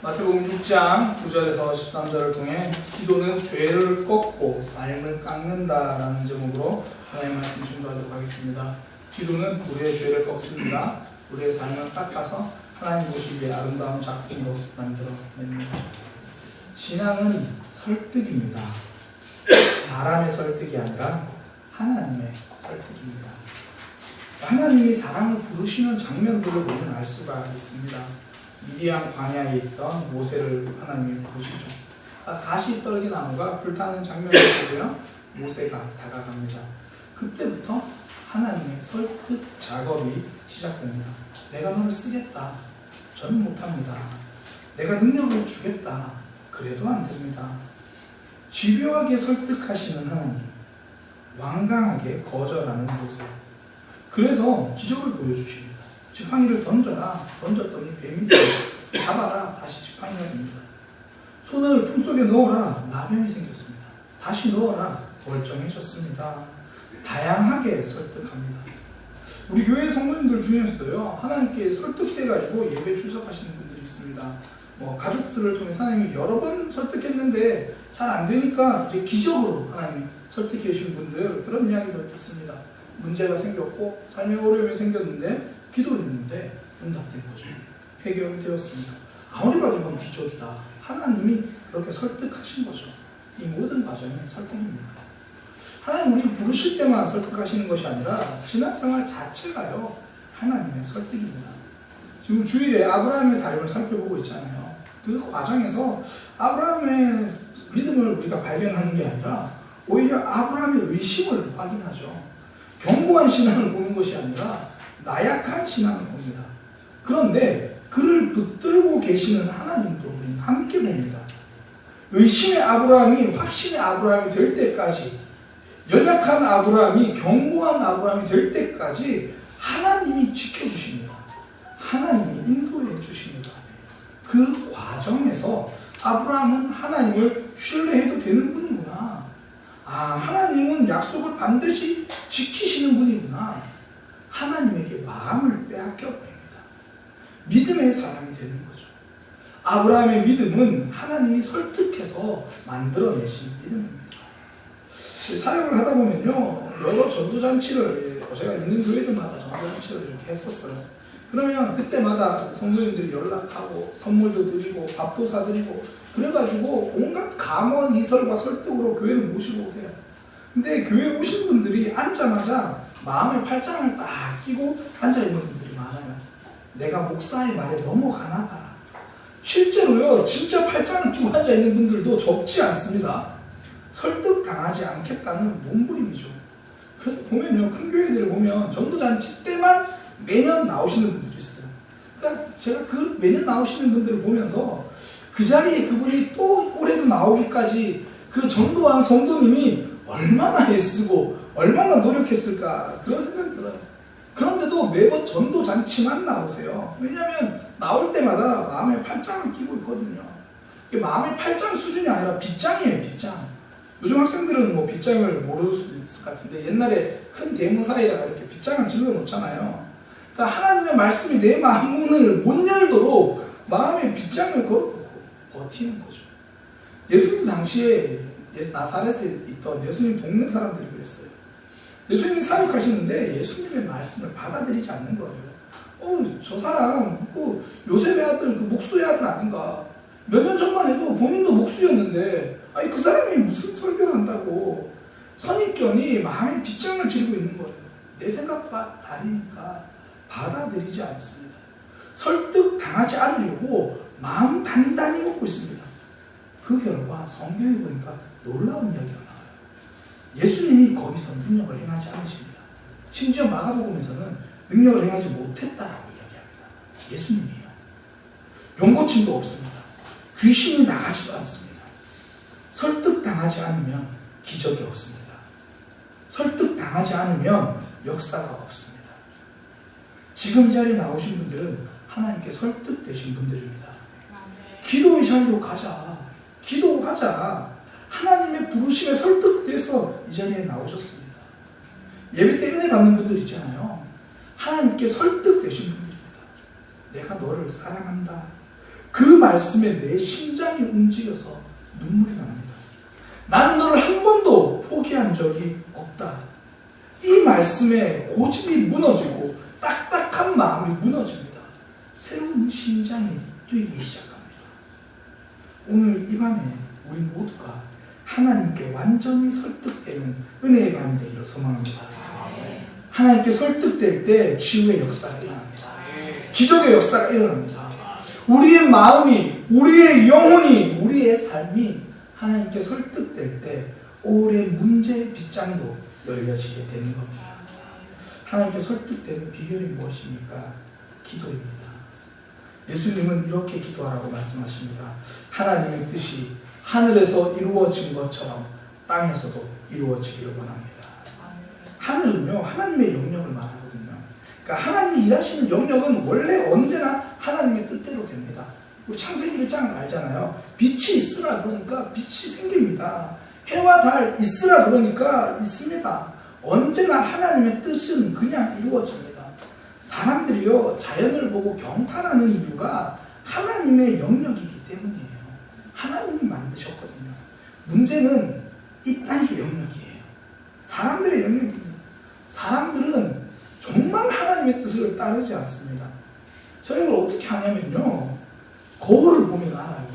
마태복음 6장 9절에서 13절을 통해 기도는 죄를 꺾고 삶을 깎는다라는 제목으로 하나님의 말씀 증거하도록 하겠습니다. 기도는 우리의 죄를 꺾습니다. 우리의 삶을 깎아서 하나님 보시기에 아름다운 작품으로 만들어냅니다. 신앙은 설득입니다. 사람의 설득이 아니라 하나님의 설득입니다. 하나님이 사람을 부르시는 장면들을 보면 알 수가 있습니다. 미디안 광야에 있던 모세를 하나님이 부르시죠. 가시 떨기나무가 불타는 장면을 보고요, 모세가 다가갑니다. 그때부터 하나님의 설득 작업이 시작됩니다. 내가 너를 쓰겠다. 저는 못합니다. 내가 능력을 주겠다. 그래도 안 됩니다. 집요하게 설득하시는 하나님, 완강하게 거절하는 모세. 그래서 기적을 보여주십니다. 지팡이를 던져라. 던졌더니 뱀이 잡아라. 다시 지팡이가 됩니다. 손을 품속에 넣어라. 나병이 생겼습니다. 다시 넣어라. 멀쩡해졌습니다. 다양하게 설득합니다. 우리 교회 성도님들 중에서도요, 하나님께 설득돼가지고 예배 출석하시는 분들이 있습니다. 가족들을 통해 하나님이 여러 번 설득했는데 잘 안 되니까 이제 기적으로 하나님이 설득해 주신 분들, 그런 이야기들을 듣습니다. 문제가 생겼고 삶의 어려움이 생겼는데 기도를 했는데 응답된 거죠. 해결이 되었습니다. 아무리 봐도 이건 기적이다. 하나님이 그렇게 설득하신 거죠. 이 모든 과정이 설득입니다. 하나님 우리를 부르실 때만 설득하시는 것이 아니라 신앙생활 자체가요, 하나님의 설득입니다. 지금 주일에 아브라함의 삶을 살펴보고 있잖아요. 그 과정에서 아브라함의 믿음을 우리가 발견하는 게 아니라 오히려 아브라함의 의심을 확인하죠. 견고한 신앙을 보는 것이 아니라 나약한 신앙을 봅니다. 그런데 그를 붙들고 계시는 하나님도 우리는 함께 봅니다. 의심의 아브라함이 확신의 아브라함이 될 때까지, 연약한 아브라함이 견고한 아브라함이 될 때까지 하나님이 지켜주십니다. 하나님이 인도해 주십니다. 그 과정에서 아브라함은 하나님을 신뢰해도 되는 분이구나. 하나님은 약속을 반드시 지키시는 분이구나. 하나님에게 마음을 빼앗겨버립니다. 믿음의 사람이 되는 거죠. 아브라함의 믿음은 하나님이 설득해서 만들어내신 믿음입니다. 사역을 하다 보면요, 여러 전도잔치를, 제가 있는 교회들마다 전도잔치를 이렇게 했었어요. 그러면 그때마다 성도님들이 연락하고 선물도 드리고 밥도 사드리고 그래가지고 온갖 감원, 이설과 설득으로 교회를 모시고 오세요. 근데 교회 오신 분들이 앉자마자 마음에 팔짱을 딱 끼고 앉아있는 분들이 많아요. 내가 목사의 말에 넘어가나 봐라. 실제로요, 진짜 팔짱을 끼고 앉아있는 분들도 적지 않습니다. 설득당하지 않겠다는 몸부림이죠. 그래서 보면요, 큰 교회들을 보면 전도잔치 때만 매년 나오시는 분들이 있어요. 그러니까 제가 그 매년 나오시는 분들을 보면서 그 자리에 그분이 또 올해도 나오기까지 그 전도한 성도님이 얼마나 애쓰고 얼마나 노력했을까, 그런 생각이 들어요. 그런데도 매번 전도잔치만 나오세요. 왜냐하면 나올 때마다 마음에 팔짱을 끼고 있거든요. 이게 마음의 팔짱 수준이 아니라 빗장이에요, 빗장. 요즘 학생들은 빗장을 모를 수도 있을 것 같은데 옛날에 큰 대문사에다가 이렇게 빗장을 질러 놓잖아요. 그러니까 하나님의 말씀이 내 마음문을 못 열도록 마음에 빗장을 걸어놓고 버티는 거죠. 예수님 당시에 나사렛에 있던 예수님 동네 사람들이 그랬어요. 예수님이 사역하시는데 예수님의 말씀을 받아들이지 않는 거예요. 저 사람 요셉의 아들, 그 목수의 아들 아닌가. 몇 년 전만 해도 본인도 목수였는데 그 사람이 무슨 설교를 한다고. 선입견이 마음에 빗장을 지르고 있는 거예요. 내 생각과 다르니까 받아들이지 않습니다. 설득당하지 않으려고 마음 단단히 먹고 있습니다. 그 결과 성경에 보니까 놀라운 이야기가 나와요. 예수님이 거기서 능력을 행하지 않으십니다. 심지어 마가복음에서는 능력을 행하지 못했다라고 이야기합니다. 예수님이에요. 병고침도 없습니다. 귀신이 나가지도 않습니다. 설득당하지 않으면 기적이 없습니다. 설득당하지 않으면 역사가 없습니다. 지금 이 자리에 나오신 분들은 하나님께 설득되신 분들입니다. 기도의 자리로 가자. 기도하자. 하나님의 부르심에 설득돼서 이 자리에 나오셨습니다. 예배 때 은혜 받는 분들 있잖아요. 하나님께 설득되신 분들입니다. 내가 너를 사랑한다. 그 말씀에 내 심장이 움직여서 눈물이 납니다. 나는 너를 한 번도 포기한 적이 없다. 이 말씀에 고집이 무너지고 딱딱한 마음이 무너집니다. 새로운 심장이 뛰기 시작합니다. 오늘 이 밤에 우리 모두가 하나님께 완전히 설득되는 은혜의 밤이 되기를 소망합니다. 하나님께 설득될 때 치유의 역사가 일어납니다. 기적의 역사가 일어납니다. 우리의 마음이, 우리의 영혼이, 우리의 삶이 하나님께 설득될 때 올해 문제의 빗장도 열려지게 되는 겁니다. 하나님께 설득되는 비결이 무엇입니까? 기도입니다. 예수님은 이렇게 기도하라고 말씀하십니다. 하나님의 뜻이 하늘에서 이루어진 것처럼 땅에서도 이루어지기를 원합니다. 하늘은요, 하나님의 영역을 말하거든요. 그러니까 하나님이 일하시는 영역은 원래 언제나 하나님의 뜻대로 됩니다. 우리 창세기 1장을 알잖아요. 빛이 있으라 그러니까 빛이 생깁니다. 해와 달 있으라 그러니까 있습니다. 언제나 하나님의 뜻은 그냥 이루어집니다. 사람들이요, 자연을 보고 경탄하는 이유가 하나님의 영역이기 때문이에요. 하나님이 만드셨거든요. 문제는 이 땅의 영역이에요. 사람들의 영역입니다. 사람들은 정말 하나님의 뜻을 따르지 않습니다. 저희가 어떻게 하냐면요, 거울을 보면 알아요.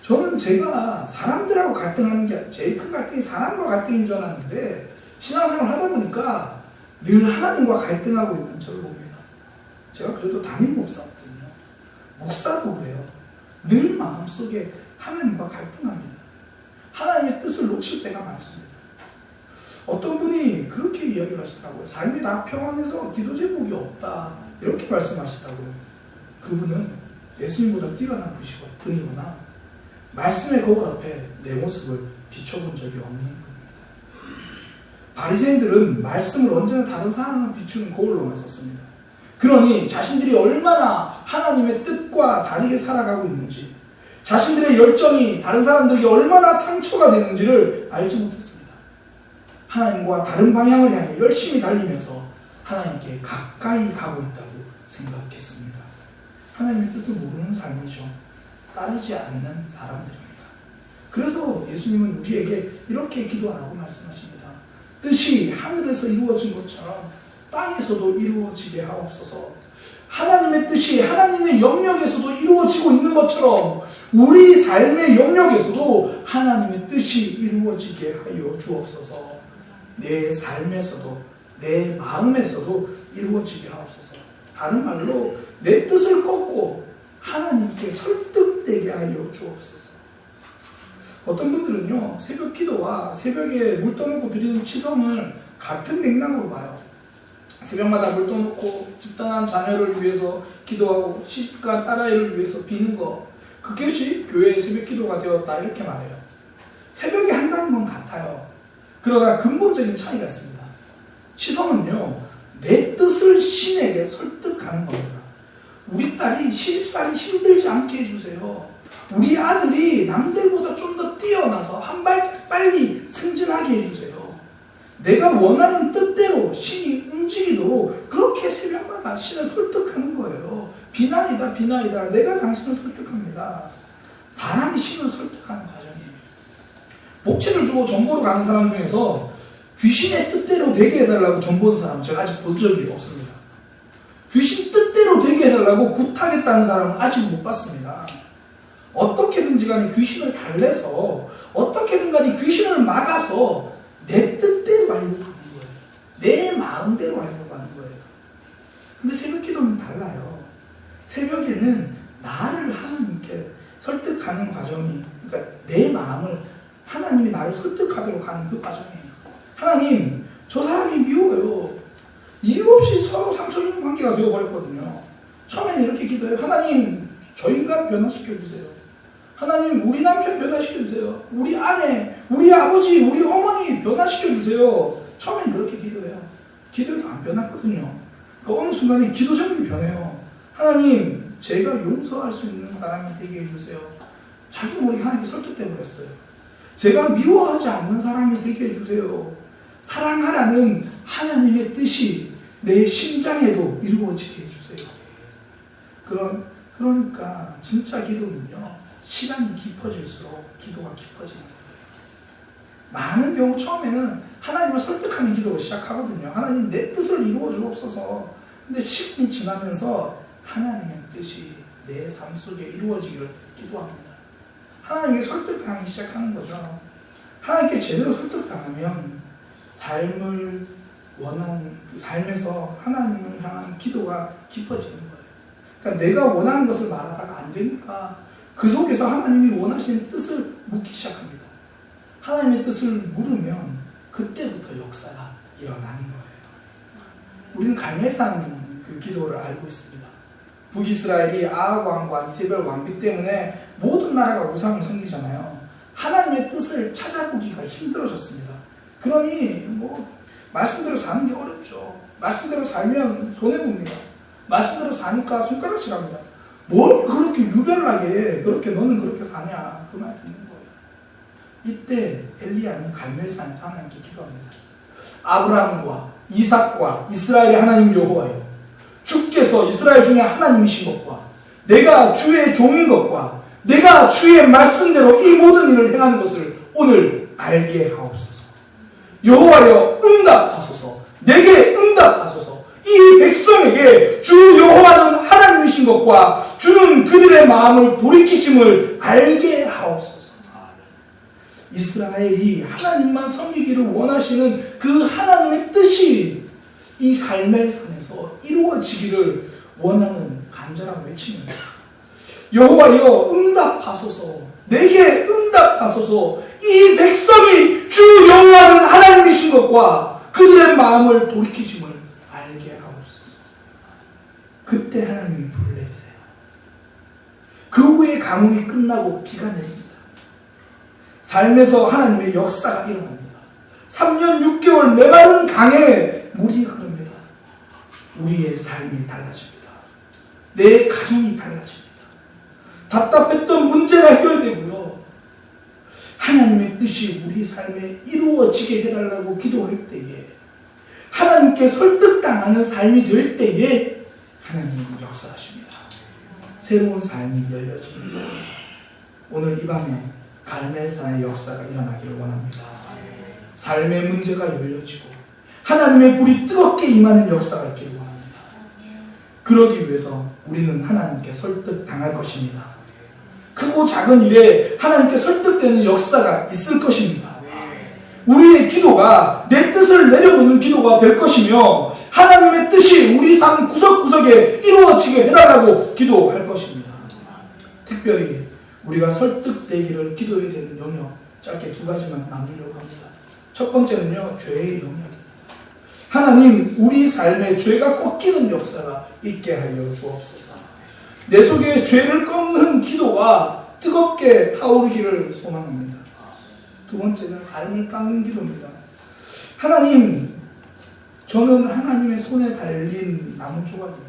저는 제가 사람들하고 갈등하는 게 제일 큰 갈등이 사람과 갈등인 줄 알았는데 신앙생활을 하다 보니까 늘 하나님과 갈등하고 있는 저를 봅니다. 제가 그래도 담임 목사거든요. 목사도 그래요. 늘 마음속에 하나님과 갈등합니다. 하나님의 뜻을 놓칠 때가 많습니다. 어떤 분이 그렇게 이야기를 하시더라고요. 삶이 다 평안해서 기도 제목이 없다, 이렇게 말씀하시더라고요. 그분은 예수님보다 뛰어난 분이거나 말씀의 거울 앞에 내 모습을 비춰본 적이 없는 분입니다. 바리새인들은 말씀을 언제나 다른 사람을 비추는 거울로만 썼습니다. 그러니 자신들이 얼마나 하나님의 뜻과 다르게 살아가고 있는지, 자신들의 열정이 다른 사람들에게 얼마나 상처가 되는지를 알지 못했습니다. 하나님과 다른 방향을 향해 열심히 달리면서 하나님께 가까이 가고 있다고 생각했습니다. 하나님의 뜻을 모르는 삶이죠. 따르지 않는 사람들입니다. 그래서 예수님은 우리에게 이렇게 기도하라고 말씀하십니다. 뜻이 하늘에서 이루어진 것처럼 땅에서도 이루어지게 하옵소서. 하나님의 뜻이 하나님의 영역에서도 이루어지고 있는 것처럼 우리 삶의 영역에서도 하나님의 뜻이 이루어지게 하여 주옵소서. 내 삶에서도 내 마음에서도 이루어지게 하옵소서. 다른 말로 내 뜻을 꺾고 하나님께 설득되게 하여 주옵소서. 어떤 분들은요, 새벽 기도와 새벽에 물 떠놓고 드리는 치성을 같은 맥락으로 봐요. 새벽마다 물 떠놓고 집단한 자녀를 위해서 기도하고 시집간 딸아이를 위해서 비는 거, 그것이 교회의 새벽 기도가 되었다, 이렇게 말해요. 새벽에 한다는 건 같아요. 그러나 근본적인 차이가 있습니다. 치성은요, 내 뜻을 신에게 설득하는 겁니다. 우리 딸이 시집살이 힘들지 않게 해주세요. 우리 아들이 남들보다 좀 더 뛰어나서 한 발짝 빨리 승진하게 해주세요. 내가 원하는 뜻대로 신이 움직이도록 그렇게 새벽마다 신을 설득하는 거예요. 비난이다, 비난이다. 내가 당신을 설득합니다. 사람이 신을 설득하는 과정이에요. 복채를 주고 전 보러 가는 사람 중에서 귀신의 뜻대로 되게 해달라고 전 보는 사람은 제가 아직 본 적이 없습니다. 귀신 뜻대로 되게 해달라고 굿하겠다는 사람은 아직 못 봤습니다. 어떻게든지 간에 귀신을 달래서 어떻게든 간에 귀신을 막아서 내 뜻대로 하려고 하는 거예요. 내 마음대로 하려고 하는 거예요. 근데 새벽 기도는 달라요. 새벽에는 나를 하나님께 설득하는 과정이, 그러니까 내 마음을 하나님이 나를 설득하도록 하는 그 과정이에요. 하나님, 저 사람이 미워요. 이유 없이 서로 상처 주는 관계가 되어버렸거든요. 처음에는 이렇게 기도해요. 하나님, 저 인간 변화시켜주세요. 하나님, 우리 남편 변화시켜주세요. 우리 아내, 우리 아버지, 우리 어머니 변화시켜주세요. 처음엔 그렇게 기도해요. 기도해도 안 변했거든요. 그러니까 어느 순간에 기도 제목이 변해요. 하나님, 제가 용서할 수 있는 사람이 되게 해주세요. 자기가 모르게 하나님께 설득돼 버렸어요. 제가 미워하지 않는 사람이 되게 해주세요. 사랑하라는 하나님의 뜻이 내 심장에도 이루어지게 해주세요. 그러니까 진짜 기도는요, 시간이 깊어질수록 기도가 깊어지는 거예요. 많은 경우 처음에는 하나님을 설득하는 기도로 시작하거든요. 하나님 내 뜻을 이루어 주옵소서. 근데 시간이 지나면서 하나님의 뜻이 내 삶 속에 이루어지기를 기도합니다. 하나님께 설득당하기 시작하는 거죠. 하나님께 제대로 설득당하면 삶을 원하는 그 삶에서 하나님을 향한 기도가 깊어지는 거예요. 그러니까 내가 원하는 것을 말하다가 안 되니까 그 속에서 하나님이 원하시는 뜻을 묻기 시작합니다. 하나님의 뜻을 물으면 그때부터 역사가 일어나는 거예요. 우리는 갈멜산 그 기도를 알고 있습니다. 북이스라엘이 아합 왕과 이세벨 왕비 때문에 모든 나라가 우상을 섬기잖아요. 하나님의 뜻을 찾아보기가 힘들어졌습니다. 그러니 말씀대로 사는 게 어렵죠. 말씀대로 살면 손해봅니다. 말씀대로 사니까 손가락질합니다. 뭘 그렇게 유별나게 그렇게 너는 그렇게 사냐, 그 말 듣는 거예요. 이때 엘리야는 갈멜산에서 하나님께 기도합니다. 아브라함과 이삭과 이스라엘의 하나님 여호와여, 주께서 이스라엘 중에 하나님이신 것과 내가 주의 종인 것과 내가 주의 말씀대로 이 모든 일을 행하는 것을 오늘 알게 하옵소서. 여호와여, 응답하소서. 내게 응답하소서. 이 백성에게 주 여호와는 하나님이신 것과 주는 그들의 마음을 돌이키심을 알게 하옵소서. 이스라엘이 하나님만 섬기기를 원하시는 그 하나님의 뜻이 이 갈멜산에서 이루어지기를 원하는 간절한 외침입니다. 여호와여, 응답하소서. 내게 응답하소서. 이 백성이 주 여호와는 하나님이신 것과 그들의 마음을 돌이키심을 알게 하옵소서. 그때 하나님이 불을 내리세요. 그 후에 가뭄이 끝나고 비가 내립니다. 삶에서 하나님의 역사가 일어납니다. 3년 6개월 메마른 강에 물이 흐릅니다. 우리의 삶이 달라집니다. 내 가정이 달라집니다. 답답했던 문제가 해결되고요. 하나님의 뜻이 우리 삶에 이루어지게 해달라고 기도할 때에, 하나님께 설득당하는 삶이 될 때에 하나님은 역사하십니다. 새로운 삶이 열려집니다. 오늘 이 밤에 갈멜산의 역사가 일어나기를 원합니다. 삶의 문제가 열려지고 하나님의 불이 뜨겁게 임하는 역사가 있기를 원합니다. 그러기 위해서 우리는 하나님께 설득당할 것입니다. 크고 작은 일에 하나님께 설득되는 역사가 있을 것입니다. 우리의 기도가 내 뜻을 내려놓는 기도가 될 것이며 하나님의 뜻이 우리 삶 구석구석에 이루어지게 해달라고 기도할 것입니다. 특별히 우리가 설득되기를 기도해야 되는 영역, 짧게 2가지만 나누려고 합니다. 첫 번째는요, 죄의 영역입니다. 하나님, 우리 삶에 죄가 꺾이는 역사가 있게 하여 주옵소서. 내 속에 죄를 꺾는 기도가 뜨겁게 타오르기를 소망합니다. 두 번째는 삶을 깎는 기도입니다. 하나님, 저는 하나님의 손에 달린 나무 조각입니다.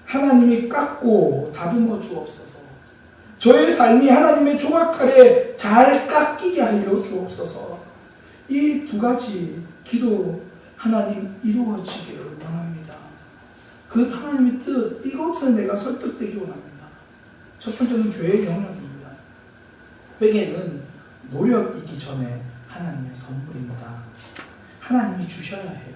하나님이 깎고 다듬어 주옵소서. 저의 삶이 하나님의 조각칼에 잘 깎이게 하여 주옵소서. 이 2가지 기도 하나님 이루어지기를 원합니다. 그 하나님의 뜻, 이것에 내가 설득되기 원합니다. 첫 번째는 죄의 영역입니다. 회개는 노력이기 전에 하나님의 선물입니다. 하나님이 주셔야 해요.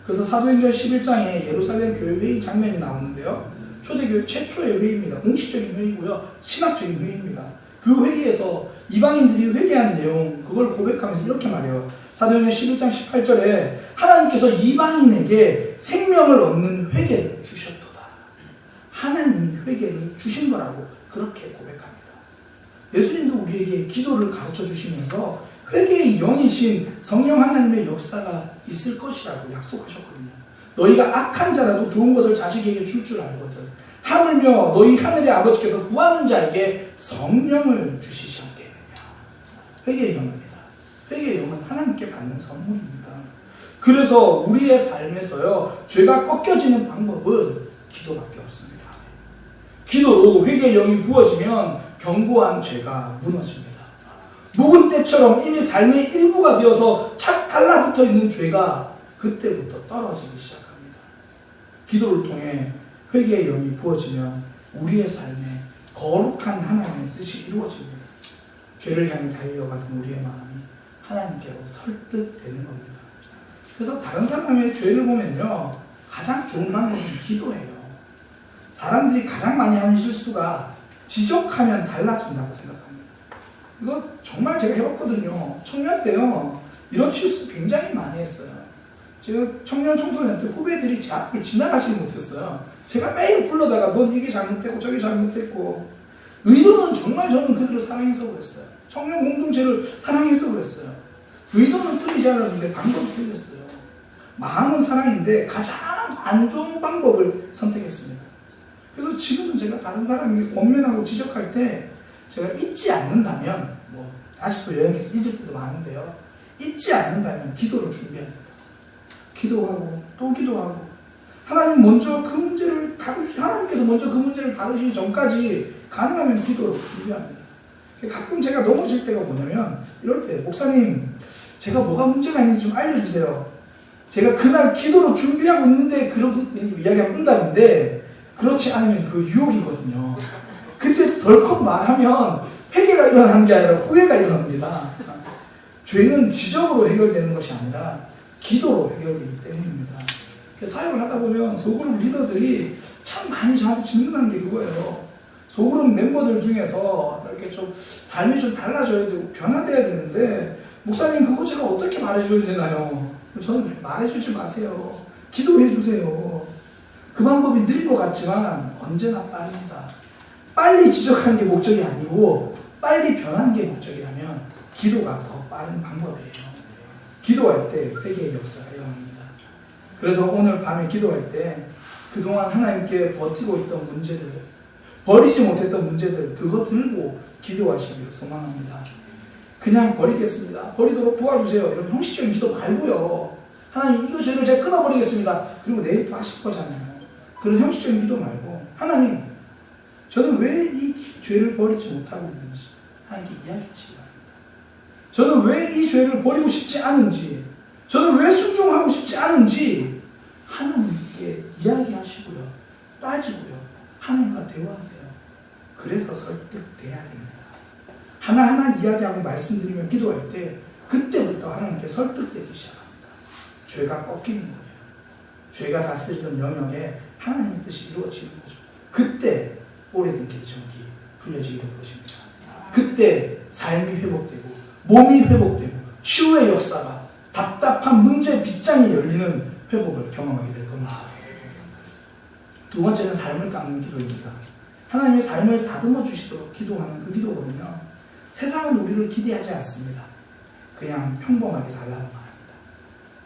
그래서 사도행전 11장에 예루살렘 교회 회의 장면이 나오는데요. 초대교회 최초의 회의입니다. 공식적인 회의고요. 신학적인 회의입니다. 그 회의에서 이방인들이 회개한 내용, 그걸 고백하면서 이렇게 말해요. 사도행전 11장 18절에 하나님께서 이방인에게 생명을 얻는 회개를 주셨도다. 하나님이 회개를 주신 거라고 그렇게 고백합니다. 예수님도 우리에게 기도를 가르쳐 주시면서 회개의 영이신 성령 하나님의 역사가 있을 것이라고 약속하셨거든요. 너희가 악한 자라도 좋은 것을 자식에게 줄 줄 알거든. 하물며 너희 하늘의 아버지께서 구하는 자에게 성령을 주시지 않겠느냐. 회개의 영입니다. 회개의 영은 하나님께 받는 선물입니다. 그래서 우리의 삶에서요, 죄가 꺾여지는 방법은 기도밖에 없습니다. 기도로 회개의 영이 부어지면 견고한 죄가 무너집니다. 묵은 때처럼 이미 삶의 일부가 되어서 착 달라붙어 있는 죄가 그때부터 떨어지기 시작합니다. 기도를 통해 회개의 영이 부어지면 우리의 삶에 거룩한 하나님의 뜻이 이루어집니다. 죄를 향해 달려가던 우리의 마음이 하나님께로 설득되는 겁니다. 그래서 다른 사람의 죄를 보면요, 가장 좋은 방법은 기도예요. 사람들이 가장 많이 하는 실수가 지적하면 달라진다고 생각합니다. 이거 정말 제가 해봤거든요. 청년 때요, 이런 실수 굉장히 많이 했어요. 제가 청년 청소년 때 후배들이 제 앞을 지나가지 못했어요. 제가 매일 불러다가 넌 이게 잘못됐고 저게 잘못됐고, 의도는 정말 저는 그들을 사랑해서 그랬어요. 청년 공동체를 사랑해서 그랬어요. 의도는 틀리지 않았는데 방법이 틀렸어요. 마음은 사랑인데 가장 안 좋은 방법을 선택했습니다. 그래서 지금은 제가 다른 사람이 권면하고 지적할 때 제가 잊지 않는다면, 아직도 여행에서 잊을 때도 많은데요, 잊지 않는다면 기도를 준비합니다. 기도하고 또 기도하고, 하나님께서 먼저 그 문제를 다루시기 전까지 가능하면 기도를 준비합니다. 가끔 제가 넘어질 때가 뭐냐면, 이럴 때 목사님 제가 뭐가 문제가 있는지 좀 알려주세요. 제가 그날 기도로 준비하고 있는데 그러고 이야기하면 응답인데, 그렇지 않으면 그 유혹이거든요. 그때 덜컥 말하면 회개가 일어나는 게 아니라 후회가 일어납니다. 죄는 지적으로 해결되는 것이 아니라 기도로 해결되기 때문입니다. 사역을 하다 보면 소그룹 리더들이 참 많이 저한테 질문하는 게 그거예요. 소그룹 멤버들 중에서 이렇게 좀 삶이 좀 달라져야 되고 변화돼야 되는데, 목사님 그거 제가 어떻게 말해줘야 되나요? 저는 말해주지 마세요. 기도해 주세요. 그 방법이 느릴 것 같지만 언제나 빠릅니다. 빨리 지적하는 게 목적이 아니고 빨리 변하는 게 목적이라면 기도가 더 빠른 방법이에요. 기도할 때 회개의 역사가 일어납니다. 그래서 오늘 밤에 기도할 때 그동안 하나님께 버티고 있던 문제들, 버리지 못했던 문제들, 그거 들고 기도하시기를 소망합니다. 그냥 버리겠습니다, 버리도록 도와주세요, 이런 형식적인 기도 말고요. 하나님 이거 죄를 제가 끊어버리겠습니다, 그리고 내일 또 하실 거잖아요. 그런 형식적인 기도 말고, 하나님 저는 왜 이 죄를 버리지 못하고 있는지 하나님께 이야기하시기 바랍니다. 저는 왜 이 죄를 버리고 싶지 않은지, 저는 왜 순종하고 싶지 않은지 하나님께 이야기하시고요. 따지고요. 하나님과 대화하세요. 그래서 설득돼야 됩니다. 하나하나 이야기하고 말씀드리며 기도할 때 그때부터 하나님께 설득되기 시작합니다. 죄가 꺾이는 거예요. 죄가 다스리던 영역에 하나님의 뜻이 이루어지는 거죠. 그때 오래된 결정이 풀려지게 될 것입니다. 그때 삶이 회복되고 몸이 회복되고 치유의 역사가, 답답한 문제 빗장이 열리는 회복을 경험하게 될 겁니다. 두 번째는 삶을 깎는 기도입니다. 하나님의 삶을 다듬어 주시도록 기도하는 그 기도거든요. 세상은 우리를 기대하지 않습니다. 그냥 평범하게 살라고 말합니다.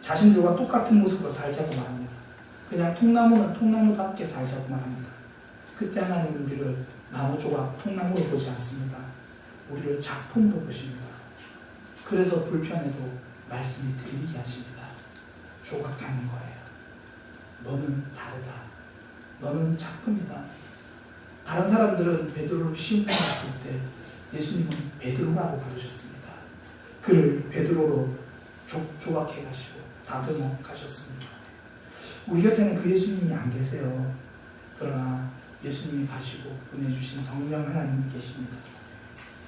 자신들과 똑같은 모습으로 살자고 말합니다. 그냥 통나무는 통나무답게 살자고 말합니다. 그때 하나님은 우리를 나무 조각, 통나무로 보지 않습니다. 우리를 작품으로 보십니다. 그래서 불편해도 말씀이 들리게 하십니다. 조각하는 거예요. 너는 다르다. 너는 작품이다. 다른 사람들은 베드로를 시험에 봤을 때 예수님은 베드로라고 부르셨습니다. 그를 베드로로 조각해 가시고 다듬어 가셨습니다. 우리 곁에는 그 예수님이 안 계세요. 그러나 예수님이 가시고 보내주신 성령 하나님이 계십니다.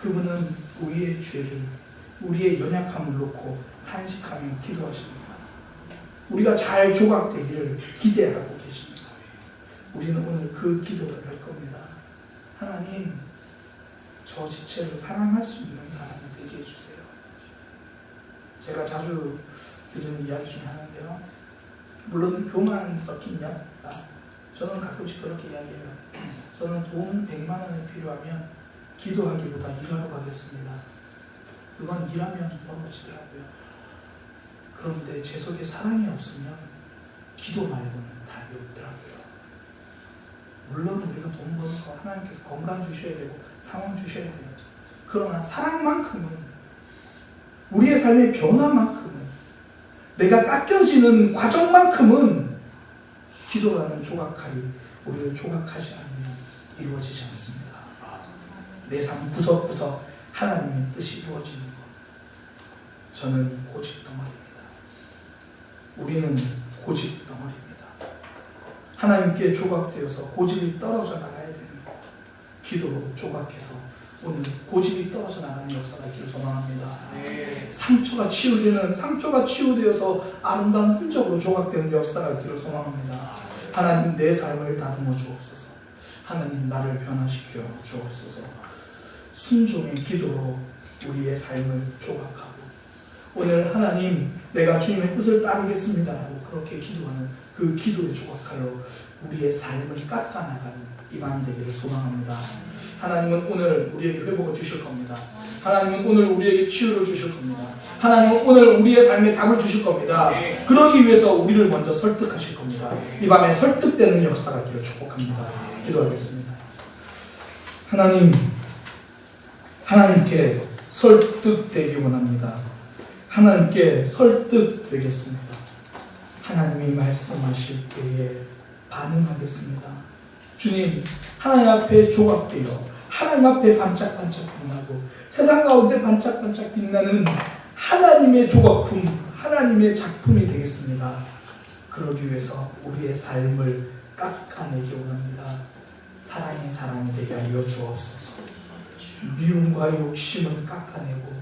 그분은 우리의 죄를, 우리의 연약함을 놓고 탄식하며 기도하십니다. 우리가 잘 조각되기를 기대하고 계십니다. 우리는 오늘 그 기도를 할 겁니다. 하나님, 저 지체를 사랑할 수 있는 사람이 되게 해주세요. 제가 자주 들은 이야기 중에 하나인데요, 물론 교만 섞인 이야기입니다. 저는 가끔씩 그렇게 이야기해요. 저는 돈 100만 원이 필요하면 기도하기보다 일하러 가겠습니다. 그건 일하면 멀어지더라고요. 그런데 제 속에 사랑이 없으면 기도 말고는 답이 없더라고요. 물론 우리가 돈 버는 거 하나님께서 건강 주셔야 되고 상황 주셔야 돼요. 그러나 사랑만큼은, 우리의 삶의 변화만큼은, 내가 깎여지는 과정만큼은 기도라는 조각칼이 우리를 조각하지 않으면 이루어지지 않습니다. 내 삶 구석구석 하나님의 뜻이 이루어지는 것. 저는 고집 덩어리입니다. 우리는 고집 덩어리입니다. 하나님께 조각되어서 고집이 떨어져 나가야 되는 것. 기도로 조각해서 오늘 고집이 떨어져 나가는 역사가 있기를 소망합니다. 상처가 치유되어서 아름다운 흔적으로 조각되는 역사가 있기를 소망합니다. 하나님, 내 삶을 다듬어 주옵소서. 하나님, 나를 변화시켜 주옵소서. 순종의 기도로 우리의 삶을 조각하고, 오늘 하나님, 내가 주님의 뜻을 따르겠습니다라고 그렇게 기도하는 그 기도의 조각칼로 우리의 삶을 깎아나가는 이 밤이 되기를 소망합니다. 하나님은 오늘 우리에게 회복을 주실 겁니다. 하나님은 오늘 우리에게 치유를 주실 겁니다. 하나님은 오늘 우리의 삶에 답을 주실 겁니다. 그러기 위해서 우리를 먼저 설득하실 겁니다. 이 밤에 설득되는 역사가 있기를 축복합니다. 기도하겠습니다. 하나님께 설득되기 원합니다. 하나님께 설득되겠습니다. 하나님이 말씀하실 때에 반응하겠습니다. 주님, 하나님 앞에 조각되어 하나님 앞에 반짝반짝 빛나고 세상 가운데 반짝반짝 빛나는 하나님의 조각품, 하나님의 작품이 되겠습니다. 그러기 위해서 우리의 삶을 깎아내기 원합니다. 사랑이 되게 하여 주옵소서. 미움과 욕심은 깎아내고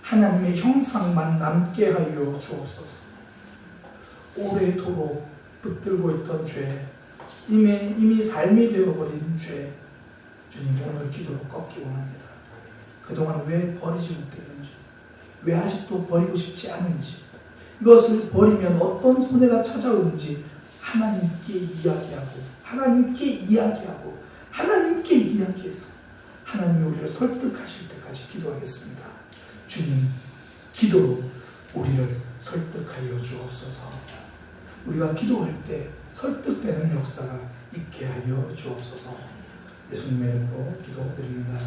하나님의 형상만 남게 하여 주옵소서. 오래도록 붙들고 있던 죄, 이미 삶이 되어버린 죄, 주님 오늘 기도로 꺾기 원합니다. 그동안 왜 버리지 못했는지, 왜 아직도 버리고 싶지 않은지, 이것을 버리면 어떤 손해가 찾아오는지 하나님께 이야기해서 하나님이 우리를 설득하실 때까지 기도하겠습니다. 주님, 기도로 우리를 설득하여 주옵소서. 우리가 기도할 때 설득되는 역사가 있게 하여 주옵소서. 예수님의 이름으로 기도드립니다.